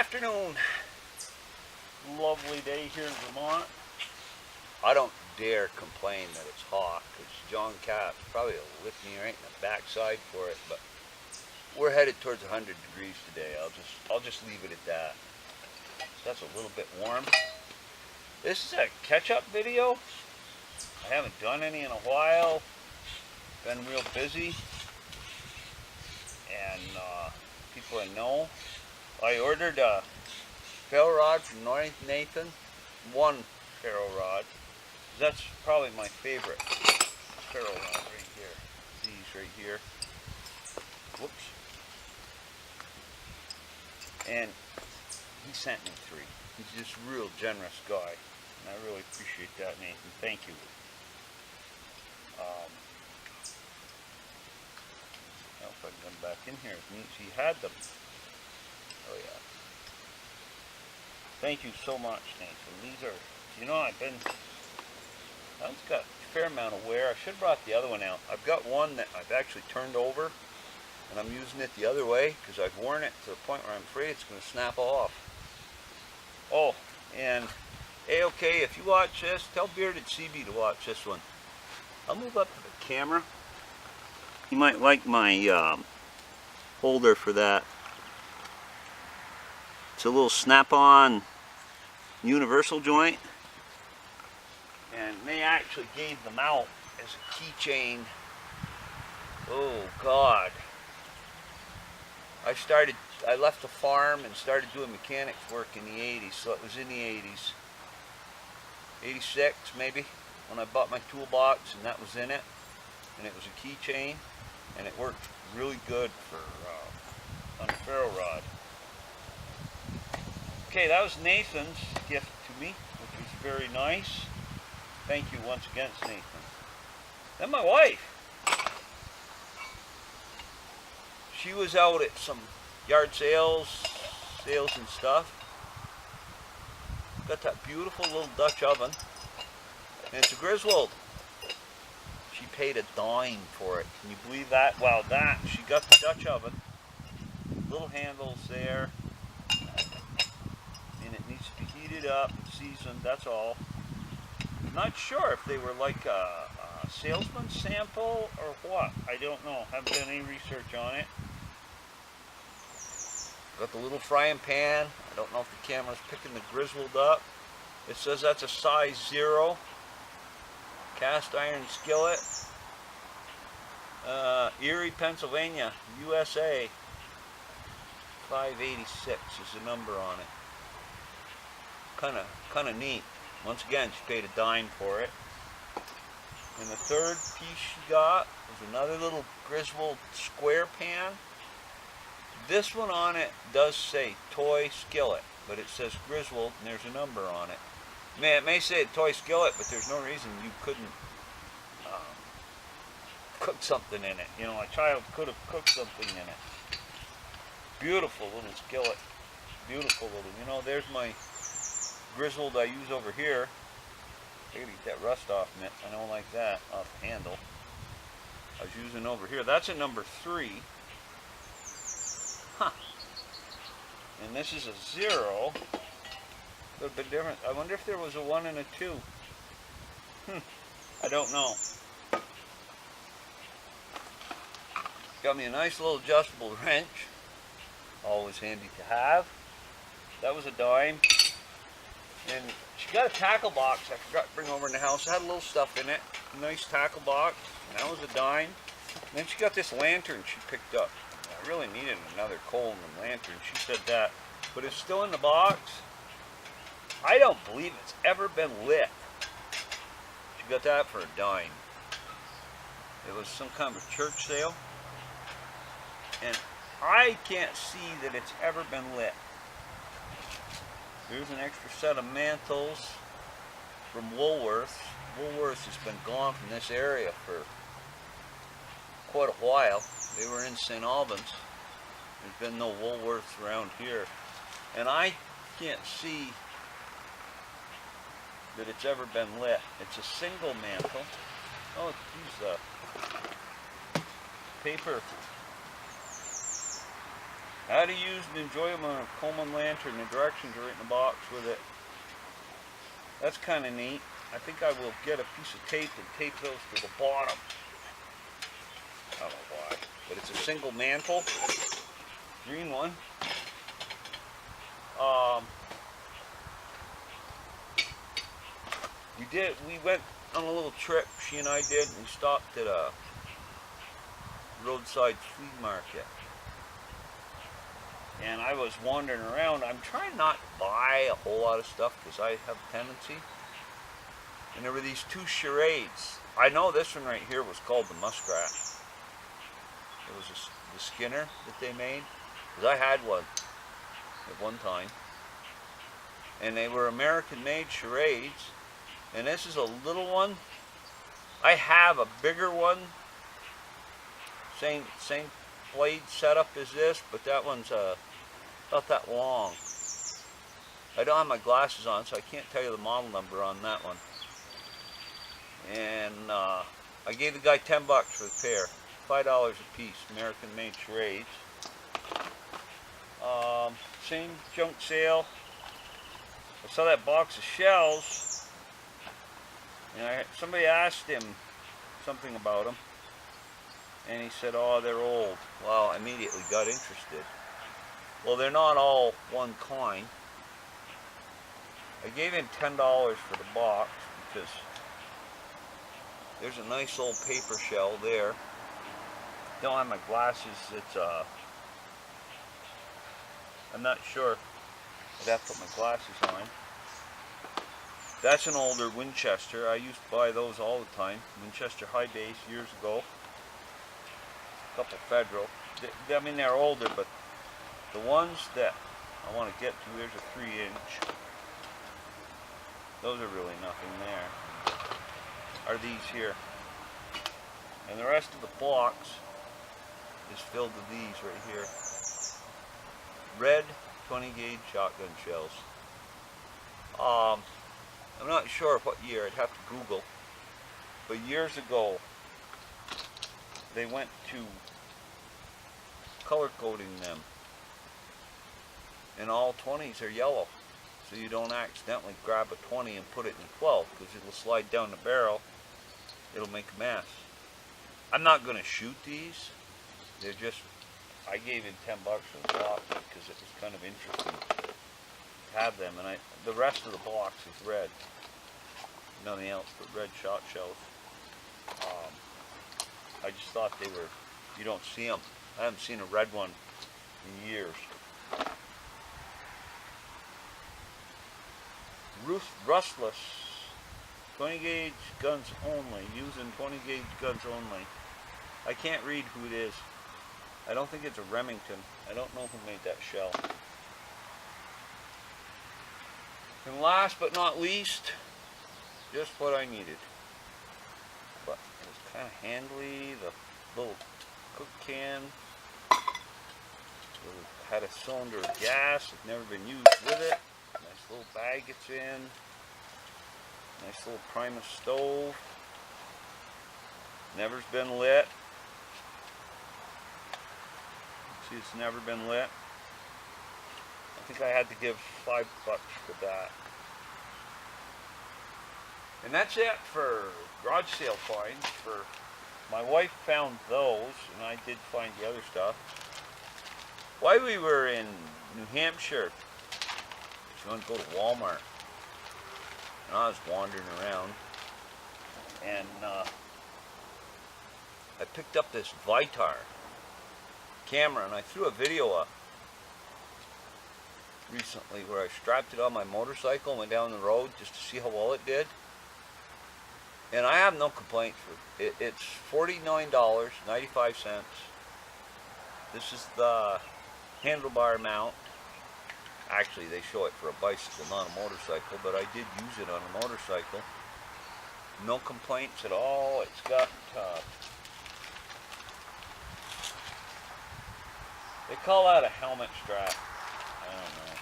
afternoon. Lovely day here in Vermont. I don't dare complain that it's hot because John Cap probably will lift me right in the backside for it, but we're headed towards 100 degrees today. I'll just leave it at that. So that's a little bit warm. This is a catch-up video. I haven't done any in a while. Been real busy. And people I know. I ordered a ferro rod from Nathan. One ferro rod. That's probably my favorite ferro rod right here. These right here. Whoops. And he sent me 3. He's just a real generous guy. And I really appreciate that, Nathan. Thank you. I hope I can come back in here. He had them. Oh yeah. Thank you so much, Nathan. These are, I've got a fair amount of wear. I should have brought the other one out. I've got one that I've actually turned over, and I'm using it the other way because I've worn it to the point where I'm afraid it's going to snap off. Oh, and A-OK, if you watch this, tell Bearded CB to watch this one. I'll move up to the camera. You might like my holder for that. It's a little snap-on universal joint, and they actually gave them out as a keychain. Oh God. I left the farm and started doing mechanics work in the 80s, so it was in the 80s. 86 maybe, when I bought my toolbox, and that was in it, and it was a keychain, and it worked really good for on a ferro rod. Okay, that was Nathan's gift to me, which was very nice. Thank you once again, Nathan. Then my wife. She was out at some yard sales and stuff. Got that beautiful little Dutch oven. And it's a Griswold. She paid a dime for it. Can you believe that? Wow, she got the Dutch oven. Little handles there. And it needs to be heated up and seasoned, that's all. Not sure if they were like a salesman sample or what. I don't know. Haven't done any research on it. Got the little frying pan. I don't know if the camera's picking the Griswold up. It says that's a size 0. Cast iron skillet. Erie, Pennsylvania, USA. 586 is the number on it. Kind of neat. Once again, she paid a dime for it. And the third piece she got was another little Griswold square pan. This one on it does say toy skillet, but it says Griswold and there's a number on it. It may say toy skillet, but there's no reason you couldn't cook something in it. A child could have cooked something in it. Beautiful little skillet. Beautiful little, there's my Griswold I use over here. I gotta get that rust off it. I don't like that off the handle. I was using over here. That's a number 3. Huh. And this is a 0. A little bit different. I wonder if there was a 1 and a 2. I don't know. Got me a nice little adjustable wrench. Always handy to have. That was a dime. And she got a tackle box I forgot to bring over in the house. It had a little stuff in it. A nice tackle box. And that was a dime. And then she got this lantern she picked up. I really needed another Coleman lantern. She said that. But it's still in the box. I don't believe it's ever been lit. She got that for a dime. It was some kind of a church sale. And I can't see that it's ever been lit. Here's an extra set of mantles from Woolworths. Woolworths has been gone from this area for quite a while. They were in St. Albans. There's been no Woolworths around here. And I can't see that it's ever been lit. It's a single mantle. Oh, these paper How to use and enjoy them on a Coleman lantern. The directions are right in the box with it. That's kind of neat. I think I will get a piece of tape and tape those to the bottom. I don't know why, but it's a single mantle, green one. We went on a little trip, she and I did, and we stopped at a roadside flea market. And I was wandering around. I'm trying not to buy a whole lot of stuff because I have a tendency. And there were these two charades. I know this one right here was called the Muskrat. It was the Skinner that they made. Because I had one at one time. And they were American-made charades. And this is a little one. I have a bigger one. Same blade setup as this, but that one's about that long. I don't have my glasses on, so I can't tell you the model number on that one. And I gave the guy $10 for the pair, $5 a piece, American-made charades. Same junk sale. I saw that box of shells. And somebody asked him something about them, and he said, "Oh, they're old." Well, I immediately got interested. Well, they're not all one kind. I gave him $10 for the box because there's a nice old paper shell there. Don't have my glasses. It's I'm not sure. I'd have to put my glasses on. That's an older Winchester. I used to buy those all the time. Winchester high base years ago. A couple Federal. I mean, they're older, but the ones that I want to get to, there's a 3-inch. Those are really nothing there. Are these here. And the rest of the box is filled with these right here. Red 20 gauge shotgun shells. I'm not sure what year, I'd have to Google, but years ago they went to color coding them, and all 20s are yellow, so you don't accidentally grab a 20 and put it in a 12, because it'll slide down the barrel, it'll make a mess. I'm not going to shoot these, they're just, I gave him $10 for the box because it was kind of interesting to have them, and the rest of the box is red. Nothing else but red shot shells. I just thought they were, you don't see them. I haven't seen a red one in years. Rustless, 20 gauge guns only, using 20 gauge guns only. I can't read who it is. I don't think it's a Remington. I don't know who made that shell. And last but not least, just what I needed. But it was kind of handly, the little cook can. It had a cylinder of gas, it's never been used with it. Nice little bag it's in. Nice little Primus stove. Never's been lit. See, it's never been lit. I think I had to give $5 for that. And that's it for garage sale finds. My wife found those, and I did find the other stuff. While we were in New Hampshire, she wanted to go to Walmart, and I was wandering around, and I picked up this Vitar camera, and I threw a video up recently where I strapped it on my motorcycle and went down the road just to see how well it did. And I have no complaints with it. It's $49.95. This is the handlebar mount. Actually, they show it for a bicycle, not a motorcycle, but I did use it on a motorcycle. No complaints at all. It's got they call that a helmet strap. I don't know.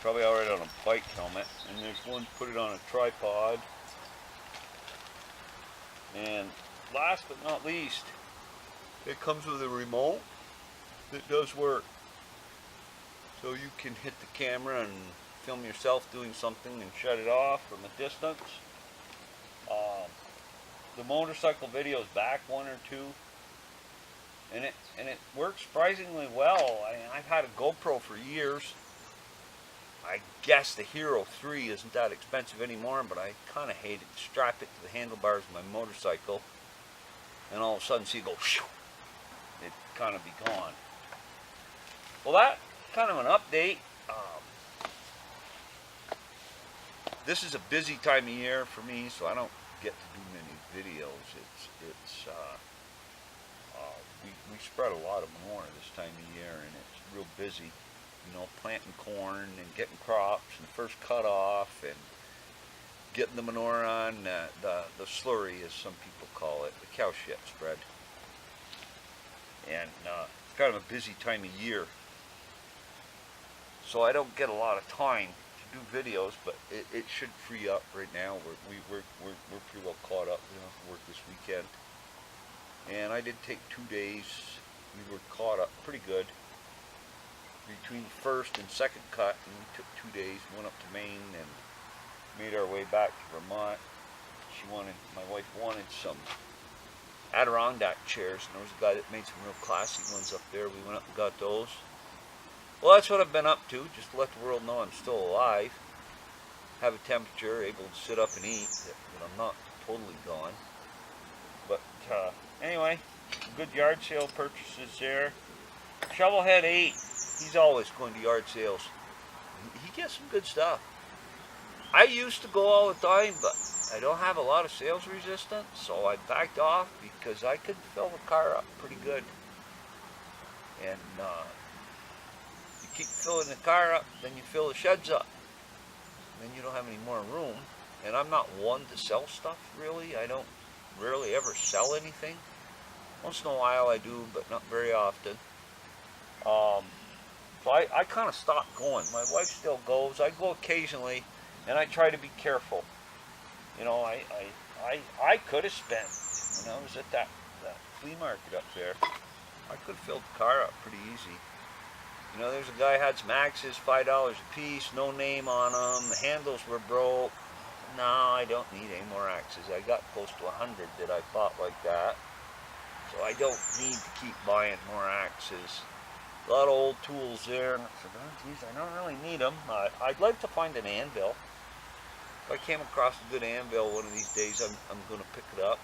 Probably already on a bike helmet. And there's one put it on a tripod. And last but not least, it comes with a remote. that does work. So you can hit the camera and film yourself doing something and shut it off from a distance. The motorcycle video is back, one or two, and it works surprisingly well. I've had a GoPro for years. I guess the Hero 3 isn't that expensive anymore, but I kind of hate it. Strap it to the handlebars of my motorcycle, and all of a sudden see it go, shoo, it kind of be gone. Well, that kind of an update. This is a busy time of year for me, so I don't get to do many videos. We spread a lot of manure this time of year, and it's real busy. You know, planting corn and getting crops and the first cut off and getting the manure on the slurry, as some people call it, the cow shit spread. And it's kind of a busy time of year, so I don't get a lot of time to do videos, but it should free up right now. We're pretty well caught up. We don't have to work this weekend, and I did take 2 days. We were caught up pretty good between first and second cut, and we took 2 days, went up to Maine and made our way back to Vermont. My wife wanted some Adirondack chairs, and there was a guy that made some real classy ones up there. We went up and got those. Well, that's what I've been up to, just to let the world know I'm still alive, have a temperature, able to sit up and eat, that I'm not totally gone. But anyway, good yard sale purchases there. Shovelhead 8, he's always going to yard sales. He gets some good stuff. I used to go all the time, but I don't have a lot of sales resistance, so I backed off because I could fill the car up pretty good. And you keep filling the car up, then you fill the sheds up. Then you don't have any more room. And I'm not one to sell stuff, really. I don't rarely ever sell anything. Once in a while I do, but not very often. So I kind of stopped going. My wife still goes. I go occasionally, and I try to be careful. You know, I could have spent, when I was at that flea market up there, I could have filled the car up pretty easy. You know, there's a guy had some axes, $5 a piece, no name on them, the handles were broke. No, I don't need any more axes. I got close to 100 that I bought like that. So I don't need to keep buying more axes. A lot of old tools there, and I said, oh geez, I don't really need them. I'd like to find an anvil. If I came across a good anvil one of these days, I'm going to pick it up.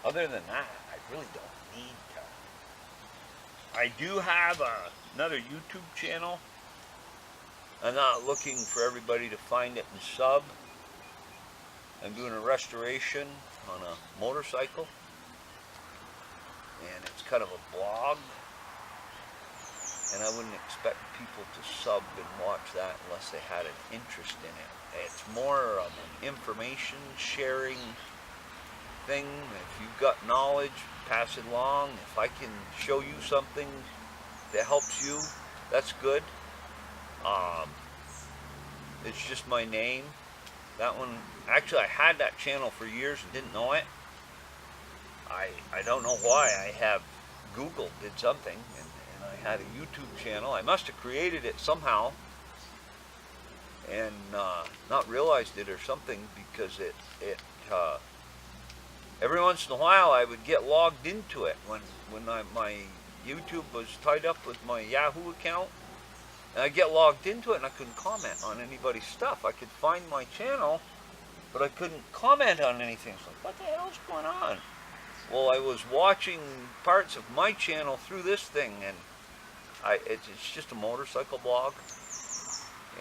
Other than that, I really don't need to. I do have another YouTube channel. I'm not looking for everybody to find it and sub. I'm doing a restoration on a motorcycle, and it's kind of a blog, and I wouldn't expect people to sub and watch that unless they had an interest in it. It's more of an information sharing thing. If you've got knowledge, pass it along. If I can show you something that helps you, that's good. It's just my name. That one, actually I had that channel for years and didn't know it. I don't know why. I have Google did something, and I had a YouTube channel. I must have created it somehow and not realized it or something, because it every once in a while I would get logged into it when my YouTube was tied up with my Yahoo account. And I get logged into it and I couldn't comment on anybody's stuff. I could find my channel, but I couldn't comment on anything. It's like, what the hell's going on? Well, I was watching parts of my channel through this thing, and it's just a motorcycle blog.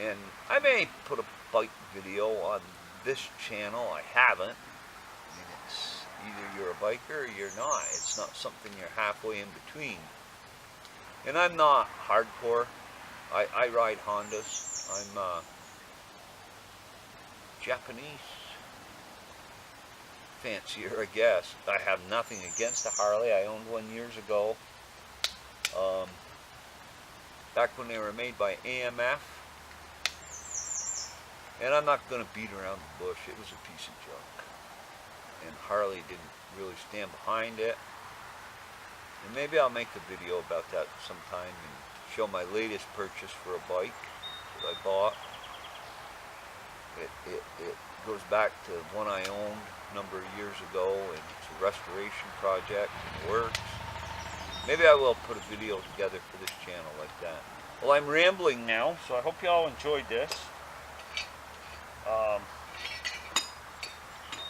And I may put a bike video on this channel. I haven't. I mean, it's either you're a biker or you're not. It's not something you're halfway in between. And I'm not hardcore. I ride Hondas. I'm Japanese fancier, I guess. I have nothing against a Harley. I owned one years ago. Back when they were made by AMF. And I'm not going to beat around the bush. It was a piece of junk. And Harley didn't really stand behind it. And maybe I'll make a video about that sometime and show my latest purchase for a bike that I bought. It goes back to one I owned a number of years ago, and it's a restoration project and it works. Maybe I will put a video together for this channel like that. Well, I'm rambling now, so I hope you all enjoyed this.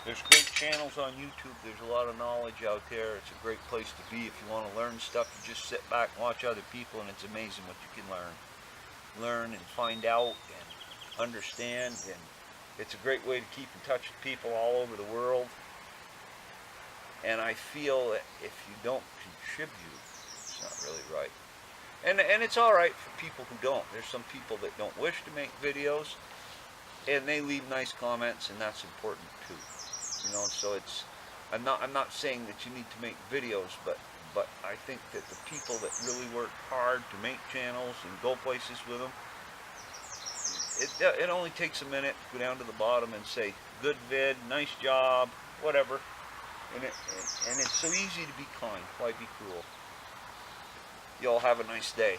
There's great channels on YouTube. There's a lot of knowledge out there. It's a great place to be if you want to learn stuff. You just sit back and watch other people, and it's amazing what you can learn. Learn and find out and understand, and it's a great way to keep in touch with people all over the world. And I feel that if you don't contribute, it's not really right. And it's all right for people who don't. There's some people that don't wish to make videos, and they leave nice comments, and that's important too. You know, so it's, I'm not saying that you need to make videos, but I think that the people that really work hard to make channels and go places with them, it only takes a minute to go down to the bottom and say, good vid, nice job, whatever. And it's so easy to be kind. Why be cruel? You all have a nice day.